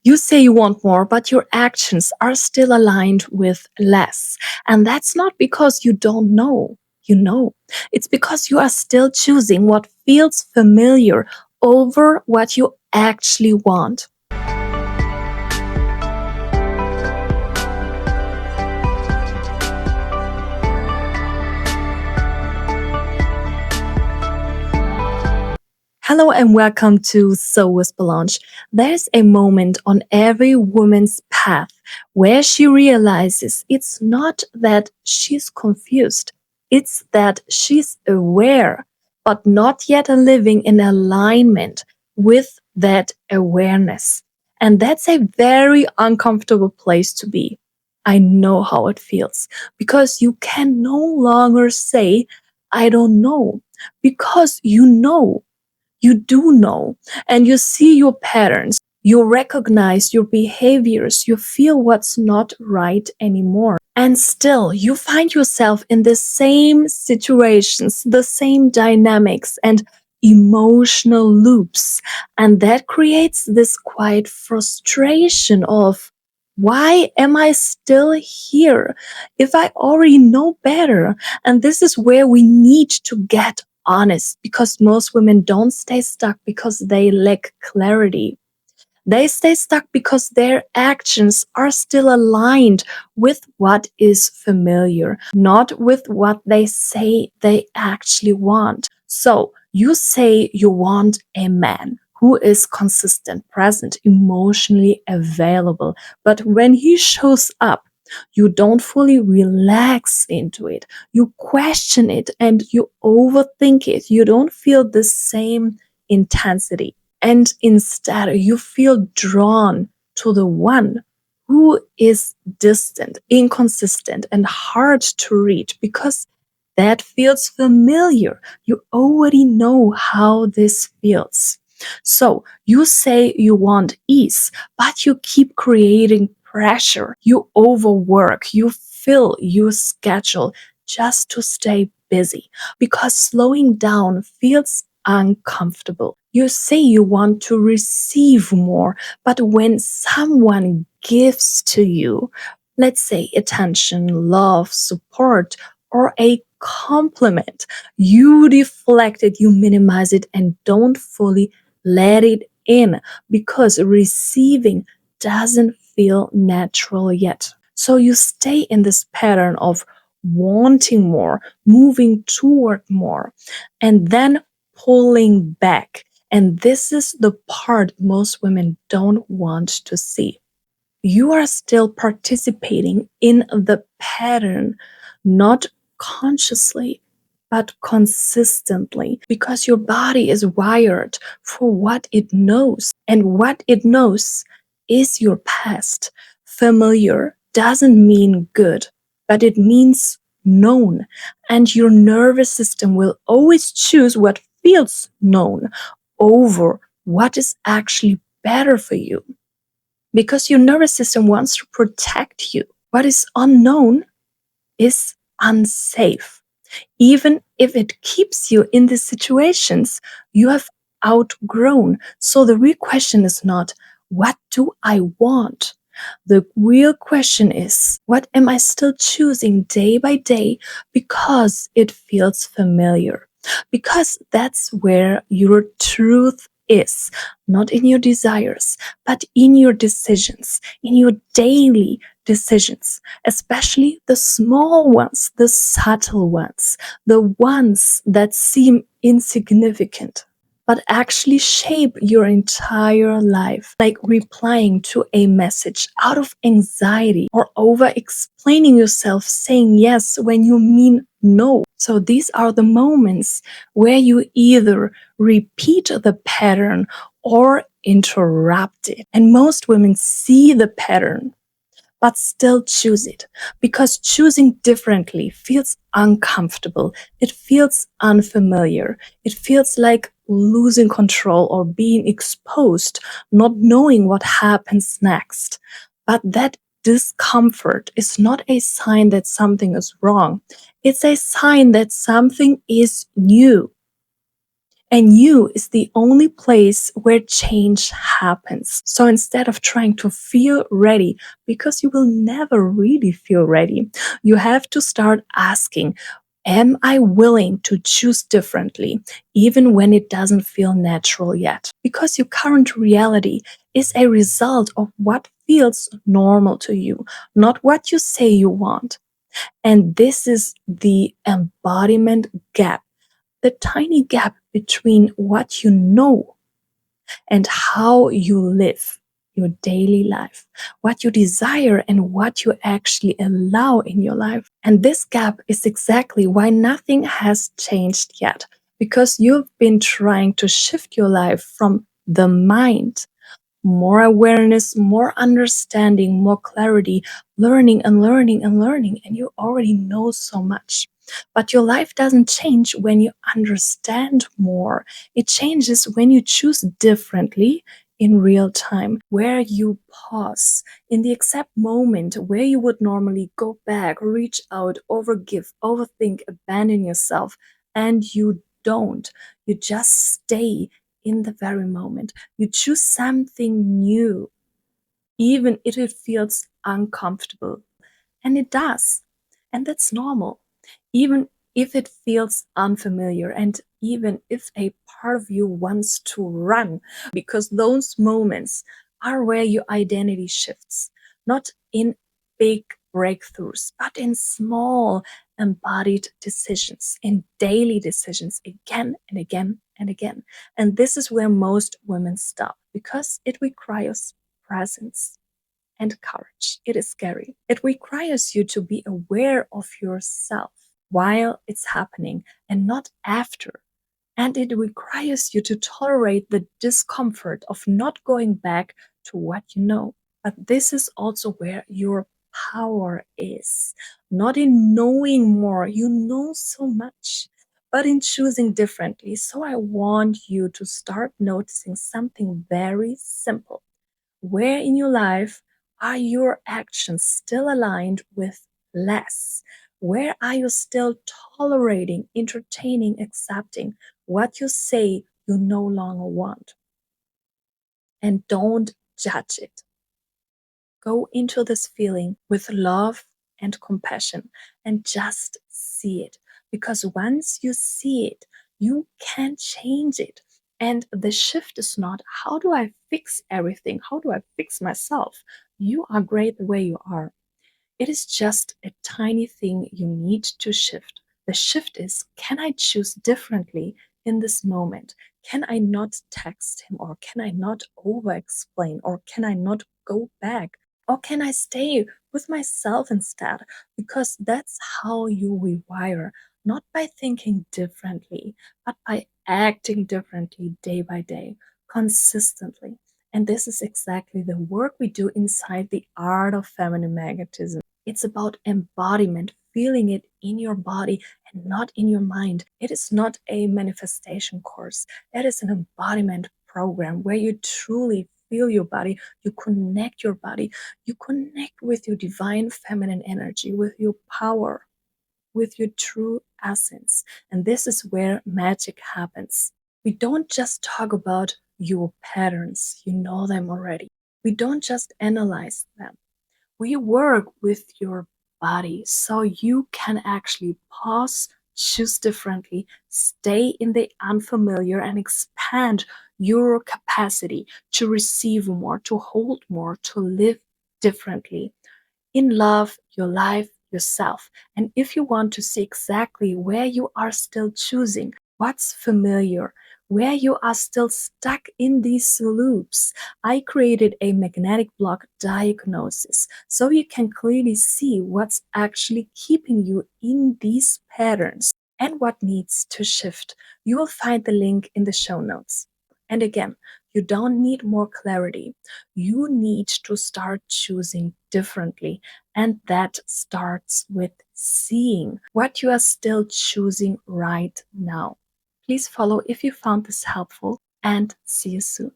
You say you want more, but your actions are still aligned with less. And that's not because you don't know. You know. It's because you are still choosing what feels familiar over what you actually want. Hello and welcome to So with Belange. There's a moment on every woman's path where she realizes it's not that she's confused, it's that she's aware, but not yet living in alignment with that awareness. And that's a very uncomfortable place to be. I know how it feels because you can no longer say, I don't know, because you know. You do know, and you see your patterns. You recognize your behaviors. You feel what's not right anymore. And still, you find yourself in the same situations, the same dynamics and emotional loops. And that creates this quiet frustration of, why am I still here if I already know better? And this is where we need to get honest, because most women don't stay stuck because they lack clarity. They stay stuck because their actions are still aligned with what is familiar, not with what they say they actually want. So you say you want a man who is consistent, present, emotionally available. But when he shows up, you don't fully relax into it. You question it and you overthink it. You don't feel the same intensity. And instead, you feel drawn to the one who is distant, inconsistent, and hard to reach because that feels familiar. You already know how this feels. So you say you want ease, but you keep creating pressure. You overwork, you fill your schedule just to stay busy because slowing down feels uncomfortable. You say you want to receive more, but when someone gives to you, let's say attention, love, support, or a compliment, you deflect it, you minimize it, and don't fully let it in because receiving doesn't feel natural yet. So you stay in this pattern of wanting more, moving toward more, and then pulling back. And this is the part most women don't want to see. You are still participating in the pattern, not consciously, but consistently, because your body is wired for what it knows. And what it knows is your past. Familiar doesn't mean good, but it means known. And your nervous system will always choose what feels known over what is actually better for you, because your nervous system wants to protect you. What is unknown is unsafe, even if it keeps you in the situations you have outgrown. So the real question is not, what do I want? The real question is, what am I still choosing day by day because it feels familiar? Because that's where your truth is, not in your desires, but in your decisions, in your daily decisions, especially the small ones, the subtle ones, the ones that seem insignificant, but actually shape your entire life, like replying to a message out of anxiety or over explaining yourself, saying yes when you mean no. So these are the moments where you either repeat the pattern or interrupt it. And most women see the pattern but still choose it, because choosing differently feels uncomfortable. It feels unfamiliar. It feels like losing control or being exposed, not knowing what happens next. But that discomfort is not a sign that something is wrong. It's a sign that something is new. And you is the only place where change happens. So instead of trying to feel ready, because you will never really feel ready, you have to start asking, am I willing to choose differently, even when it doesn't feel natural yet? Because your current reality is a result of what feels normal to you, not what you say you want. And this is the embodiment gap, the tiny gap between what you know and how you live your daily life, what you desire and what you actually allow in your life. And this gap is exactly why nothing has changed yet, because you've been trying to shift your life from the mind, more awareness, more understanding, more clarity, learning and learning and learning, and you already know so much. But your life doesn't change when you understand more. It changes when you choose differently in real time, where you pause in the exact moment where you would normally go back, reach out, overgive, overthink, abandon yourself, and you don't. You just stay in the very moment. You choose something new, even if it feels uncomfortable. And it does. And that's normal. Even if it feels unfamiliar, and even if a part of you wants to run, because those moments are where your identity shifts, not in big breakthroughs, but in small embodied decisions, in daily decisions, again and again and again. And this is where most women stop, because it requires presence and courage. It is scary. It requires you to be aware of yourself while it's happening and not after. And it requires you to tolerate the discomfort of not going back to what you know. But this is also where your power is. Not in knowing more, you know so much, but in choosing differently. So I want you to start noticing something very simple. Where in your life are your actions still aligned with less? Where are you still tolerating, entertaining, accepting what you say you no longer want? And don't judge it. Go into this feeling with love and compassion and just see it. Because once you see it, you can change it. And the shift is not, how do I fix everything? How do I fix myself? You are great the way you are. It is just a tiny thing you need to shift. The shift is, can I choose differently in this moment? Can I not text him, or can I not over explain, or can I not go back? Or can I stay with myself instead? Because that's how you rewire, not by thinking differently, but by acting differently day by day, consistently. And this is exactly the work we do inside the art of feminine magnetism. It's about embodiment, feeling it in your body and not in your mind. It is not a manifestation course. It is an embodiment program where you truly feel your body, you connect your body, you connect with your divine feminine energy, with your power, with your true essence. And this is where magic happens. We don't just talk about your patterns, you know them already. We don't just analyze them. We work with your body so you can actually pause, choose differently, stay in the unfamiliar, and expand your capacity to receive more, to hold more, to live differently in love, your life, yourself. And if you want to see exactly where you are still choosing, what's familiar, where you are still stuck in these loops, I created a magnetic block diagnosis so you can clearly see what's actually keeping you in these patterns and what needs to shift. You will find the link in the show notes. And again, you don't need more clarity. You need to start choosing differently. And that starts with seeing what you are still choosing right now. Please follow if you found this helpful, and see you soon.